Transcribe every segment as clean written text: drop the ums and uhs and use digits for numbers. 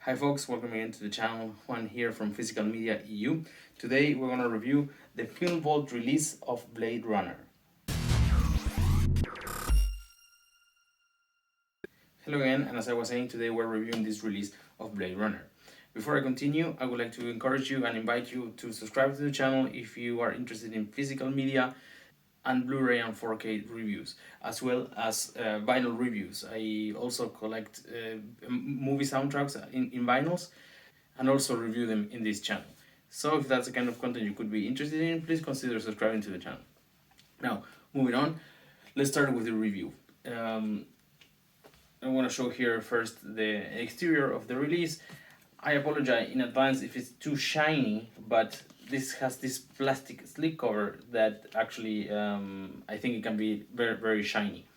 Hi folks, welcome again to the channel. Juan here from Physical Media EU. Today we're going to review the Film Vault release of Blade Runner. Hello again, and as I was saying, today we're reviewing this release of Blade Runner. Before I continue, I would like to encourage you and invite you to subscribe to the channel if you are interested in physical media and Blu-ray and 4K reviews, as well as vinyl reviews. I also collect movie soundtracks in vinyls and also review them in this channel. So if that's the kind of content you could be interested in, please consider subscribing to the channel. Now, moving on, let's start with the review. I want to show here first the exterior of the release. I apologize in advance if it's too shiny, but this has this plastic slip cover that actually I think it can be very, very shiny.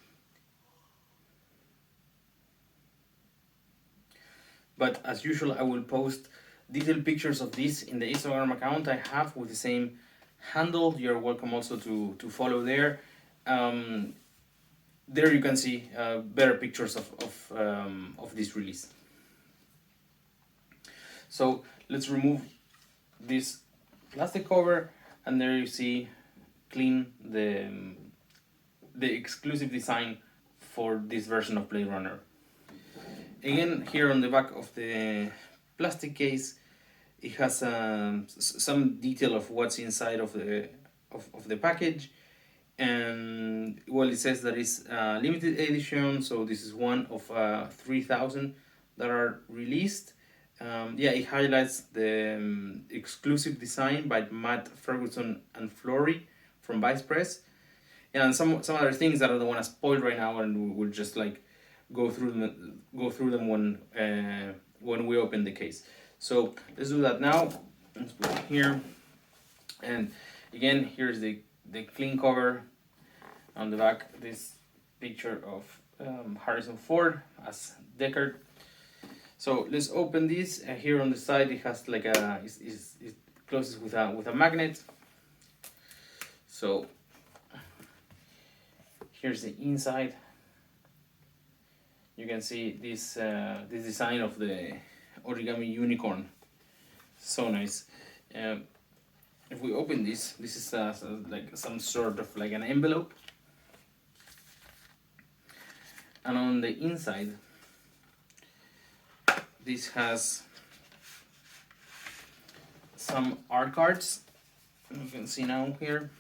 But as usual, I will post detailed pictures of this in the Instagram account I have with the same handle. You're welcome also to follow there. There you can see better pictures of this release. So let's remove this plastic cover, and there you see clean the exclusive design for this version of Blade Runner. Again, here on the back of the plastic case, it has some detail of what's inside of the package, and well, it says that it's limited edition, so this is one of 3,000 that are released. It highlights the exclusive design by Matt Ferguson and Flory from Vice Press, and some other things that I don't want to spoil right now, and we'll just like go through them when we open the case. So let's do that now. Let's put it here, and again, here's the clean cover. On the back, this picture of Harrison Ford as Deckard. So let's open this. Here on the side, it has like it closes with a magnet. So here's the inside. You can see this design of the origami unicorn. So nice. If we open this is like some sort of like an envelope. And on the inside, this has some art cards, you can see now here,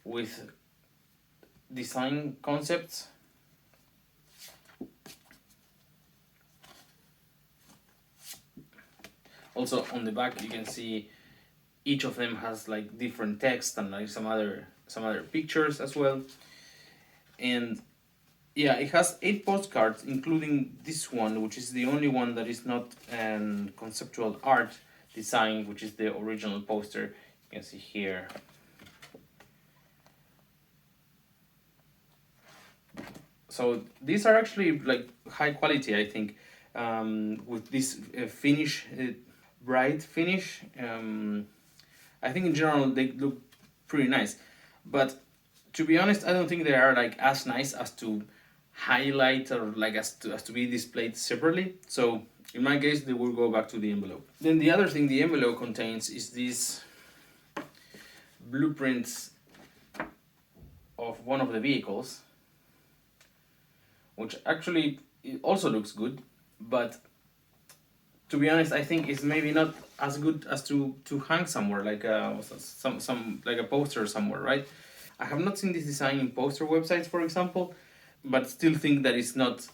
with design concepts. Also on the back you can see each of them has like different text and like some other pictures as well. And yeah, it has 8 postcards, including this one, which is the only one that is not conceptual art design, which is the original poster. You can see here. So these are actually like high quality, I think, with this finish, bright finish. I think in general they look pretty nice, but to be honest, I don't think they are like as nice as to highlight or like as to be displayed separately. So in my case, they will go back to the envelope. Then the other thing the envelope contains is these blueprints of one of the vehicles, which actually it also looks good, but to be honest, I think it's maybe not as good as to hang somewhere, like some like a poster somewhere, right? I have not seen this design in poster websites, for example, but still think that it's not.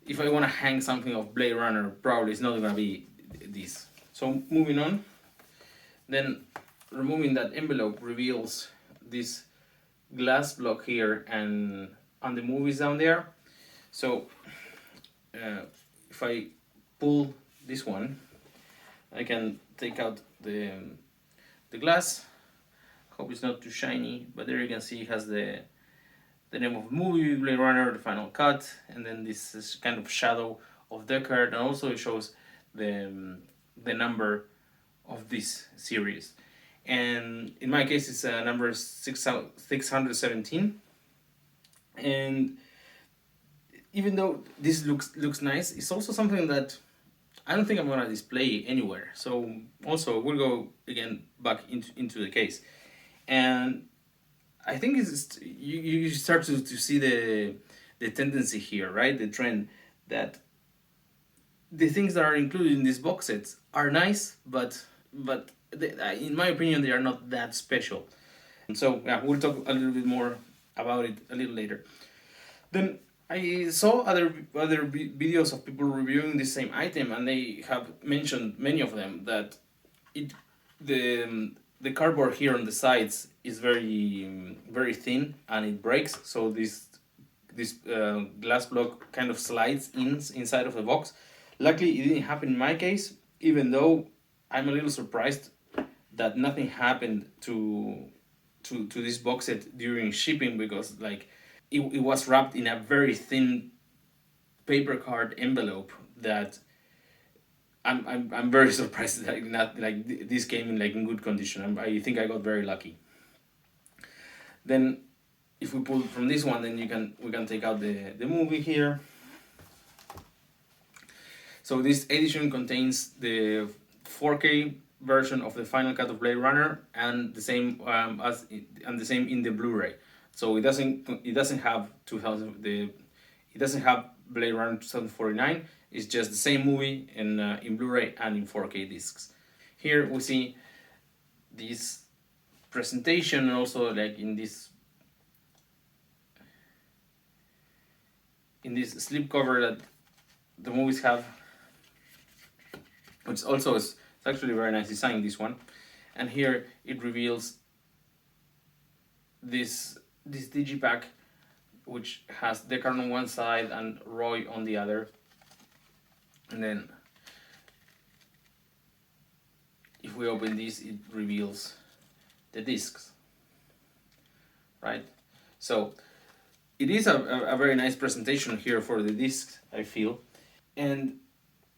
If I want to hang something of Blade Runner, probably it's not going to be this. So moving on, then removing that envelope reveals this glass block here and the movies down there. So if I pull this one, I can take out the glass. Hope it's not too shiny, but there you can see it has the name of the movie, Blade Runner, the final cut, and then this is kind of shadow of Deckard, and also it shows the number of this series. And in my case, it's number 617. And even though this looks nice, it's also something that I don't think I'm gonna display anywhere. So also we'll go again back into the case, and I think it's you start to see the tendency here, right? The trend that the things that are included in these box sets are nice, but in my opinion they are not that special. And so yeah, we'll talk a little bit more about it a little later. Then I saw other videos of people reviewing the same item, and they have mentioned, many of them, that it the cardboard here on the sides is very thin and it breaks. So this glass block kind of slides inside of the box. Luckily, it didn't happen in my case, even though I'm a little surprised that nothing happened to this box set during shipping, because like it was wrapped in a very thin paper card envelope that I'm very surprised that not like this came in like in good condition. I think I got very lucky. Then if we pull from this one, then we can take out the movie here. So this edition contains the 4K version of the final cut of Blade Runner, and the same the same in the Blu-ray. So it doesn't have 2000 the it doesn't have Blade Runner 2049. It's just the same movie in Blu-ray and in 4K discs. Here we see this presentation, and also like in this slip cover that the movies have, which also is it's actually very nice design, this one. And here it reveals this digipack, which has Deckard on one side and Roy on the other. And then if we open this, it reveals the discs, right? So it is a very nice presentation here for the discs, I feel. And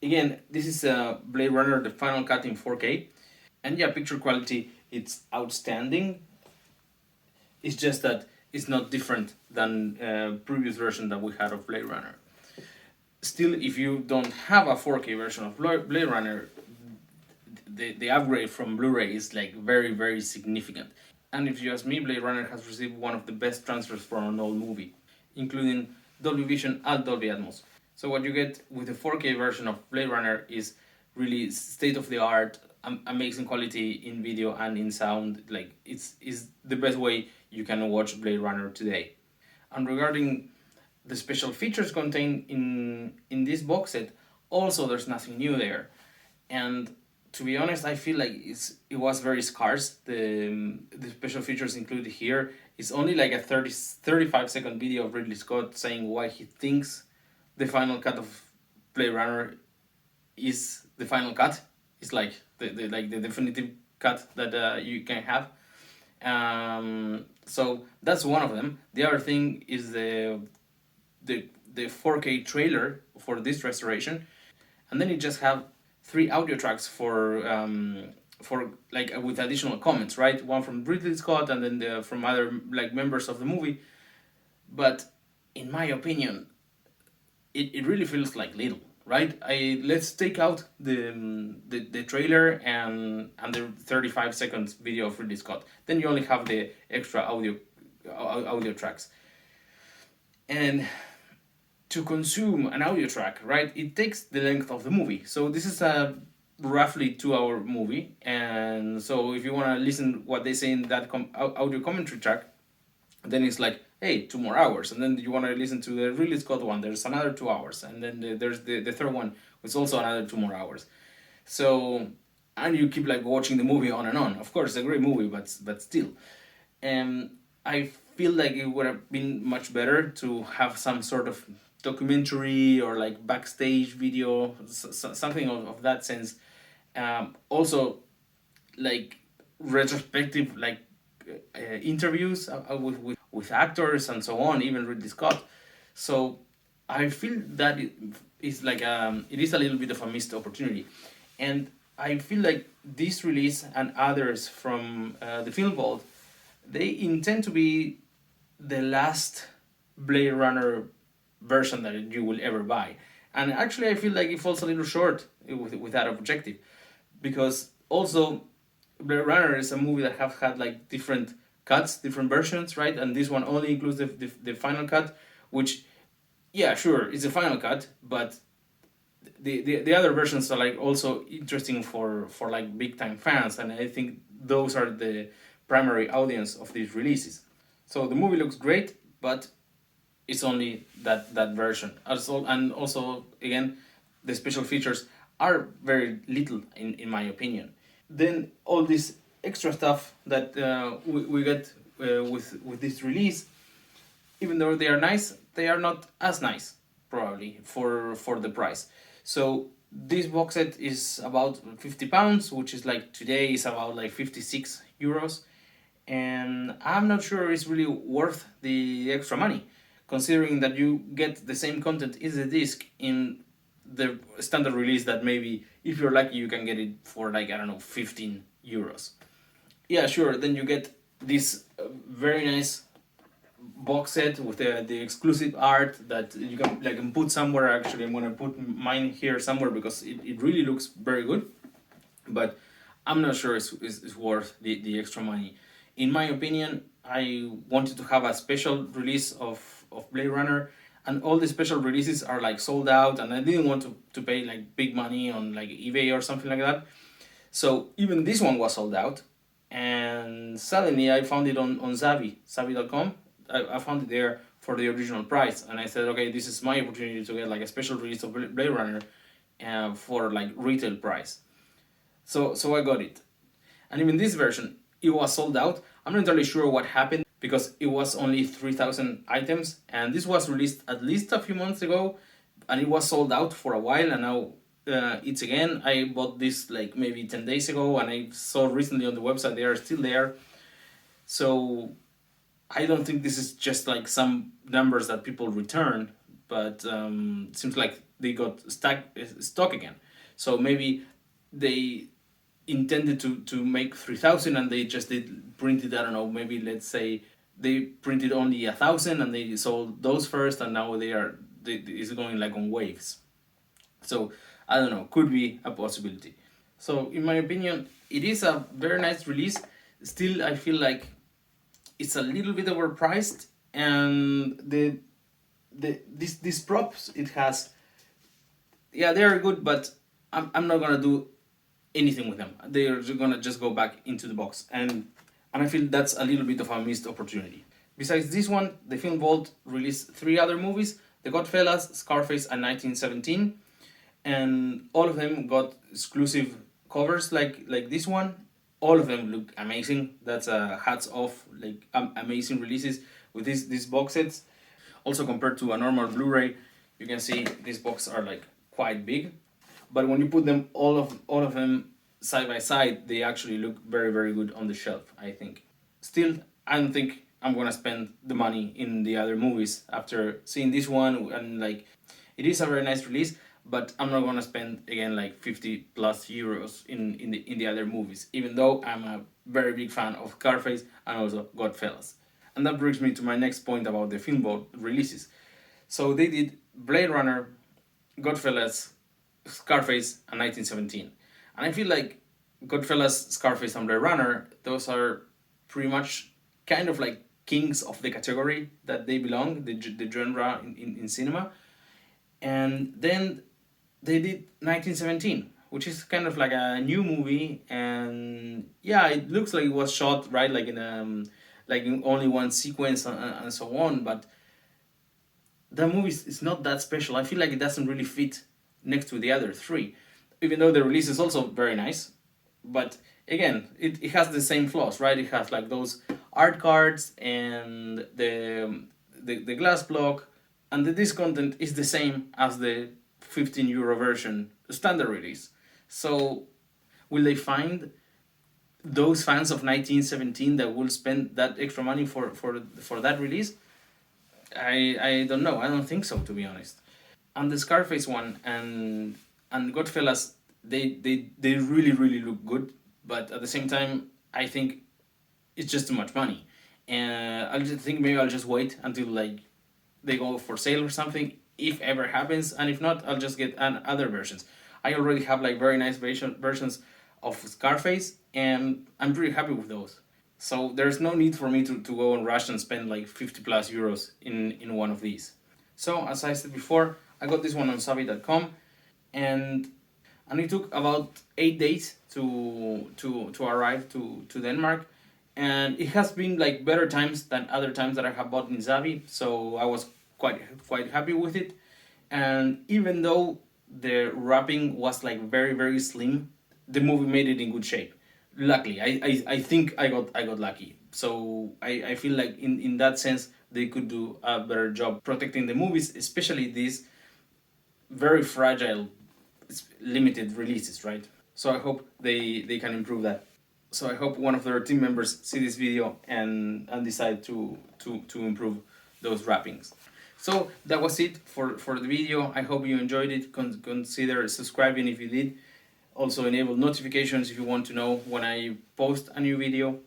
again, this is Blade Runner, the final cut in 4K. And yeah, picture quality, it's outstanding. It's just that it's not different than previous version that we had of Blade Runner. Still, if you don't have a 4K version of Blade Runner, the upgrade from Blu-ray is like very significant. And if you ask me, Blade Runner has received one of the best transfers for an old movie, including Dolby Vision and Dolby Atmos. So what you get with the 4K version of Blade Runner is really state-of-the-art, amazing quality in video and in sound. Like it's the best way you can watch Blade Runner today. And regarding the special features contained in this box set, also there's nothing new there. And to be honest, I feel like it was very scarce. The special features included here is only like a 35-second video of Ridley Scott saying why he thinks the final cut of Blade Runner is the final cut. It's like the definitive cut that you can have. So that's one of them. The other thing is the 4K trailer for this restoration, and then you just have 3 audio tracks for like with additional comments, right? One from Ridley Scott, and then from other like members of the movie. But in my opinion, it really feels like little, right? Let's take out the trailer and the 35 seconds video of Ridley Scott. Then you only have the extra audio tracks. And to consume an audio track, right, it takes the length of the movie. So this is a roughly 2-hour movie, and so if you want to listen what they say in that audio commentary track, then it's like, hey, 2 more hours. And then you want to listen to the Ridley Scott one, there's another 2 hours, and then there's the third one, which is also another 2 more hours. So, and you keep like watching the movie on and on. Of course, it's a great movie, but still. I feel like it would have been much better to have some sort of documentary or like backstage video, something of that sense. Also, like retrospective, like interviews with actors and so on, even Ridley Scott. So I feel that it is like it is a little bit of a missed opportunity, and I feel like this release and others from the Film Vault, they intend to be the last Blade Runner version that you will ever buy. And actually, I feel like it falls a little short with that objective, because also Blade Runner is a movie that have had like different cuts, different versions, right? And this one only includes the final cut, which, yeah, sure, it's a final cut, but the other versions are like also interesting for like big time fans, and I think those are the primary audience of these releases. So the movie looks great, but it's only that version. Also, and also again, the special features are very little in my opinion. Then all this extra stuff that we get with this release, even though they are nice, they are not as nice probably for the price. So this box set is about £50, which is like today is about like €56, and I'm not sure it's really worth the extra money, considering that you get the same content in the disc in the standard release that maybe if you're lucky you can get it for like I don't know €15. Yeah, sure. Then you get this very nice box set with the exclusive art that you can like put somewhere. Actually, I'm gonna put mine here somewhere because it really looks very good, but I'm not sure it's worth the extra money. In my opinion, I wanted to have a special release of Blade Runner, and all the special releases are like sold out, and I didn't want to pay like big money on like eBay or something like that. So even this one was sold out, and suddenly I found it on Zavvi.com. I found it there for the original price, and I said, okay, this is my opportunity to get like a special release of Blade Runner for like retail price. So I got it, and even this version it was sold out. I'm not entirely sure what happened because it was only 3,000 items, and this was released at least a few months ago, and it was sold out for a while, and now it's again. I bought this like maybe 10 days ago, and I saw recently on the website they are still there. So I don't think this is just like some numbers that people return, but it seems like they got stock again. So maybe they intended to make 3,000 and they just did printed, I don't know, maybe let's say they printed only 1,000 and they sold those first, and now it's going like on waves. So I don't know, could be a possibility. So in my opinion, it is a very nice release. Still, I feel like it's a little bit overpriced, and these props it has, yeah, they are good, but I'm not gonna do anything with them. They're gonna just go back into the box, and I feel that's a little bit of a missed opportunity. Besides this one, the Film Vault released 3 other movies: The Godfellas, Scarface, and 1917, and all of them got exclusive covers like this one. All of them look amazing. That's hats off, like amazing releases with these box sets. Also, compared to a normal Blu-ray, you can see these boxes are like quite big, but when you put them all of them side by side, they actually look very very good on the shelf, I think. Still, I don't think I'm gonna spend the money in the other movies after seeing this one, and like it is a very nice release, but I'm not gonna spend again like 50 plus euros in the other movies, even though I'm a very big fan of Scarface and also Godfellas. And that brings me to my next point about the Film Vault releases. So they did Blade Runner, Godfellas, Scarface, and 1917. And I feel like Godfellas, Scarface, and Blade Runner, those are pretty much kind of like kings of the category that they belong, the genre in cinema. And then they did 1917, which is kind of like a new movie, and yeah, it looks like it was shot right like in only one sequence and so on, but the movie is not that special. I feel like it doesn't really fit next to the other 3, even though the release is also very nice. But again, it has the same flaws, right? It has like those art cards and the glass block, and the disc content is the same as the €15 version standard release. So will they find those fans of 1917 that will spend that extra money for that release? I don't know. I don't think so, to be honest. And the Scarface one and Godfellas, they really really look good, but at the same time, I think it's just too much money, and I just think maybe I'll just wait until like they go for sale or something. if ever happens, and if not, I'll just get other versions. I already have like very nice versions of Scarface, and I'm pretty happy with those. So there's no need for me to go and rush and spend like 50 plus euros in one of these. So as I said before, I got this one on savvy.com, and it took about 8 days to arrive to Denmark, and it has been like better times than other times that I have bought in Savvy, so I was quite happy with it. And even though the wrapping was like very slim, the movie made it in good shape. Luckily, I think I got lucky. So I feel like in that sense they could do a better job protecting the movies, especially these very fragile limited releases, right? So I hope they can improve that. So I hope one of their team members see this video and decide to improve those wrappings. So that was it for the video. I hope you enjoyed it. Consider subscribing if you did. Also enable notifications if you want to know when I post a new video.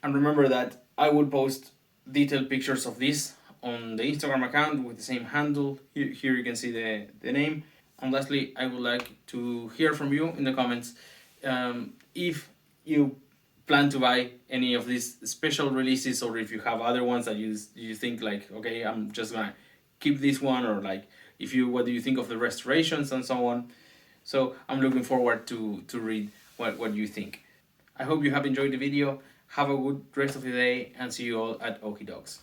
And remember that I will post detailed pictures of this on the Instagram account with the same handle. Here you can see the name. And lastly, I would like to hear from you in the comments if you plan to buy any of these special releases, or if you have other ones that you think like, okay, I'm just gonna keep this one, or like what do you think of the restorations and so on. So I'm looking forward to read what you think. I hope you have enjoyed the video. Have a good rest of the day, and see you all at Okie Dogs.